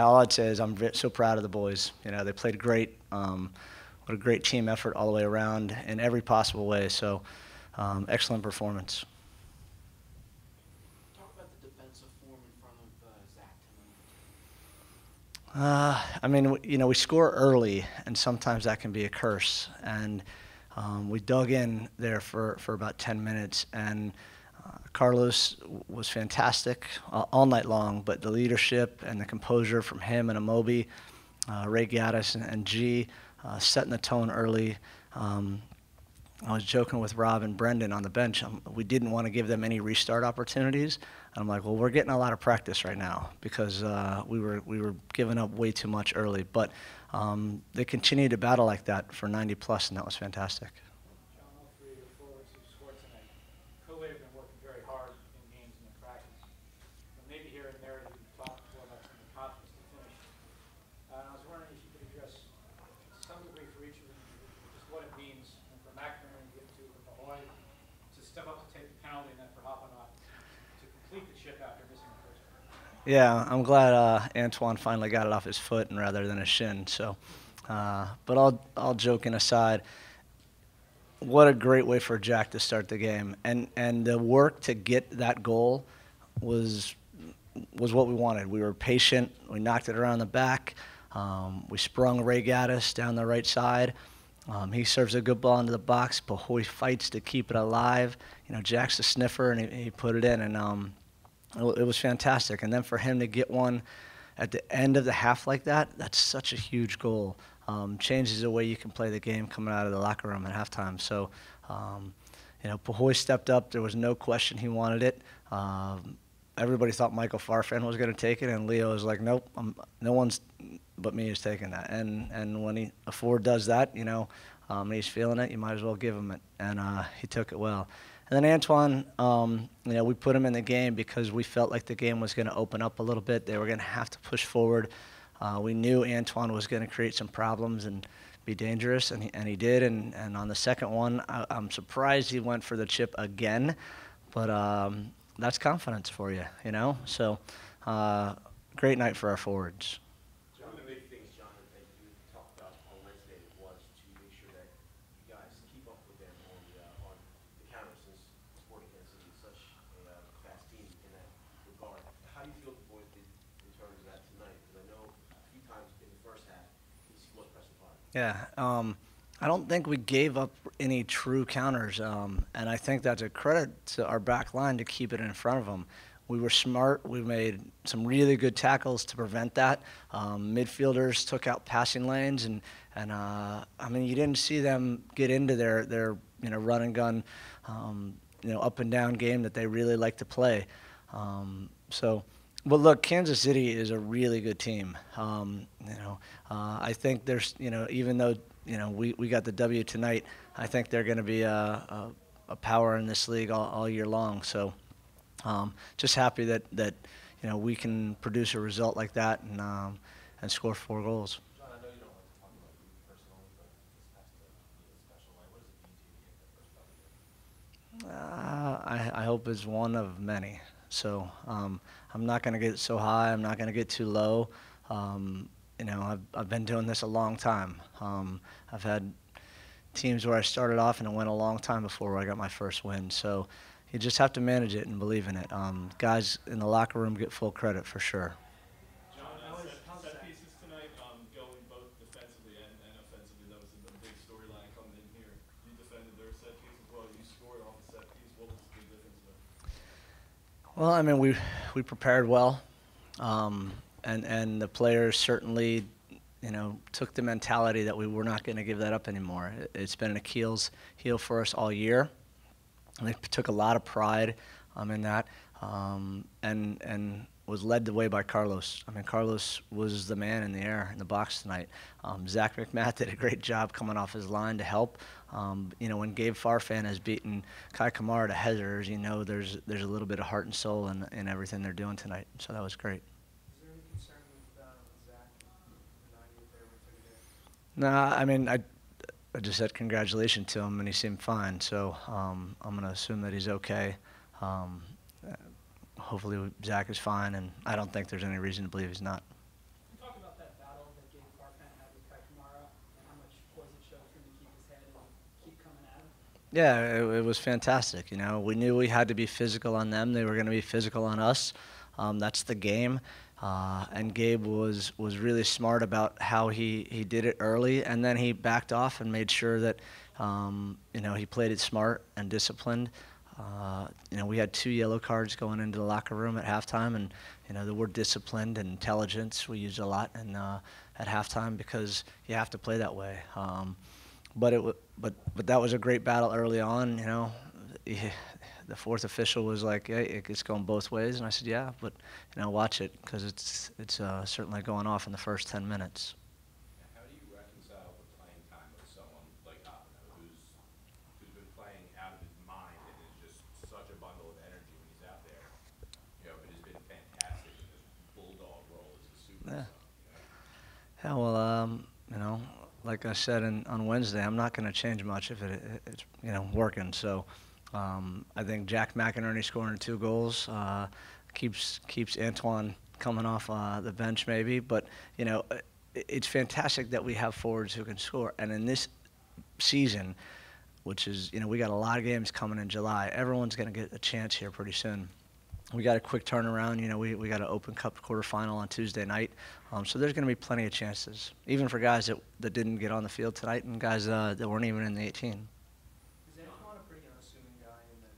all I'd say is I'm so proud of the boys. You know, they played great. What a great team effort all the way around in every possible way. So, excellent performance. Talk about the defensive form in front of Zach tonight. I mean, you know, we score early, and sometimes that can be a curse. And we dug in there for about 10 minutes, and Carlos was fantastic all night long. But the leadership and the composure from him and Amobi, Ray Gaddis and G, setting the tone early. I was joking with Rob and Brendan on the bench. We didn't want to give them any restart opportunities. And I'm like, well, we're getting a lot of practice right now because we were giving up way too much early. But they continued to battle like that for 90 plus, and that was fantastic. John, all three of your forwards who scored tonight clearly have been working very hard in games and in practice. But maybe here and there you talked more about some of the confidence to finish. I was wondering if you could address to some degree for each of them just what it means and for McNamara to get to Ahoy to step up to take the penalty and then for Hoppenot to complete the chip after missing the first one. Yeah, I'm glad Antoine finally got it off his foot and rather than his shin. So, but all joking aside, what a great way for Jack to start the game, and the work to get that goal was what we wanted. We were patient. We knocked it around the back. We sprung Ray Gaddis down the right side. He serves a good ball into the box. Bahoy fights to keep it alive. You know, Jack's a sniffer, and he put it in, and it was fantastic. And then for him to get one at the end of the half like that, that's such a huge goal. Changes the way you can play the game coming out of the locker room at halftime. So, you know, Pahoy stepped up. There was no question he wanted it. Everybody thought Michael Farfan was going to take it, and Leo was like, nope, no one's but me is taking that. And when a forward does that, you know, and he's feeling it, you might as well give him it. And he took it well. And then Antoine, you know, we put him in the game because we felt like the game was going to open up a little bit. They were going to have to push forward. We knew Antoine was going to create some problems and be dangerous, and he did. And on the second one, I'm surprised he went for the chip again, but that's confidence for you, you know. So great night for our forwards. One of the big things, John, that you talked about on Wednesday was to make sure that you guys keep up with them on the counter, since Sporting Kansas City is such a fast team in that regard. How do you feel the boys did in terms of that tonight? Because I know a few times in the first half, he was pressing hard. Yeah, I don't think we gave up any true counters, and I think that's a credit to our back line to keep it in front of them. We were smart. We made some really good tackles to prevent that. Midfielders took out passing lanes, and I mean, you didn't see them get into their you know, run and gun, you know, up and down game that they really like to play. So, but look, Kansas City is a really good team. You know, I think there's, you know, even though, you know, we got the W tonight, I think they're going to be a power in this league all year long. So, just happy that you know, we can produce a result like that and score 4 goals. John, I know you don't like to talk about you personally, but this has to be a special night. What does it mean to you to get that first W? I hope it's one of many. So I'm not going to get so high. I'm not going to get too low. You know, I've been doing this a long time. I've had teams where I started off and it went a long time before I got my first win. So you just have to manage it and believe in it. Guys in the locker room get full credit for sure. John, set pieces tonight, going both defensively and offensively. That was a big storyline coming in here. You defended their set piece as well. You scored off the set piece. What was the big difference there? Well, I mean, we prepared well, and the players certainly, you know, took the mentality that we were not going to give that up anymore. It's been an Achilles heel for us all year. And they took a lot of pride in that, and was led the way by Carlos. I mean, Carlos was the man in the air in the box tonight. Zach McMath did a great job coming off his line to help. You know, when Gabe Farfan has beaten Kai Kamara to headers, you know, there's a little bit of heart and soul in everything they're doing tonight. So that was great. Is there any concern with Zach not you there with it? Nah, I mean, I just said congratulations to him, and he seemed fine. So I'm going to assume that he's okay. Hopefully Zach is fine, and I don't think there's any reason to believe he's not. Yeah, it was fantastic. You know, we knew we had to be physical on them. They were going to be physical on us. That's the game. And Gabe was really smart about how he did it early, and then he backed off and made sure that he played it smart and disciplined. We had 2 yellow cards going into the locker room at halftime, and the word disciplined and intelligence we used a lot and at halftime because you have to play that way. But that was a great battle early on. The fourth official was like, "Hey, it's going both ways," and I said, "Yeah, but watch it because it's certainly going off in the first 10 minutes." How do you reconcile the playing time with someone like Oppenheimer, who's been playing out of his mind and is just such a bundle of energy when he's out there, but has been fantastic in this bulldog role as a super Yeah. sub, Yeah, well, like I said on Wednesday, I'm not going to change much if it's working. So I think Jack McInerney scoring 2 goals keeps Antoine coming off the bench maybe. But it's fantastic that we have forwards who can score. And in this season, which is we got a lot of games coming in July, everyone's going to get a chance here pretty soon. We got a quick turnaround. We got an Open Cup quarterfinal on Tuesday night. So there's going to be plenty of chances, even for guys that didn't get on the field tonight and guys that weren't even in the 18. Is Antoine a pretty unassuming guy in that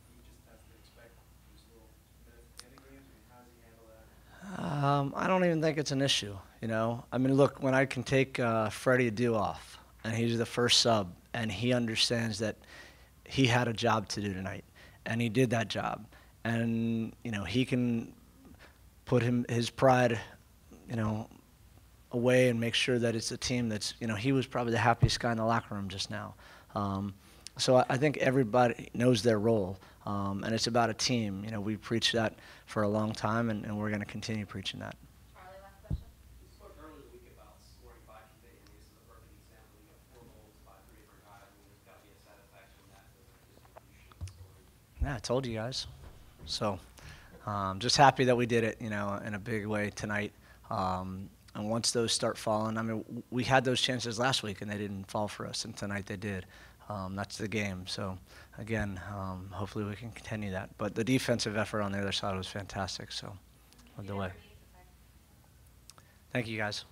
he just has to expect these little minutes in the games? I mean, how does he handle that? I don't even think it's an issue. I mean, look, when I can take Freddie Adu off, and he's the first sub, and he understands that he had a job to do tonight, and he did that job, and he can put his pride, away and make sure that it's a team that's, he was probably the happiest guy in the locker room just now. So I think everybody knows their role, and it's about a team. We preached that for a long time, and we're going to continue preaching that. Charlie, last question. You spoke earlier in the week about scoring 5 today. I mean, this is a perfect example. You got 4 goals by 3 different guys. I mean, there's got to be a satisfaction in that, the distribution scoring. Yeah, I told you guys. So just happy that we did it, in a big way tonight. And once those start falling, I mean, we had those chances last week and they didn't fall for us, and tonight they did. That's the game. So, again, hopefully we can continue that. But the defensive effort on the other side was fantastic, so led the way. Thank you, guys.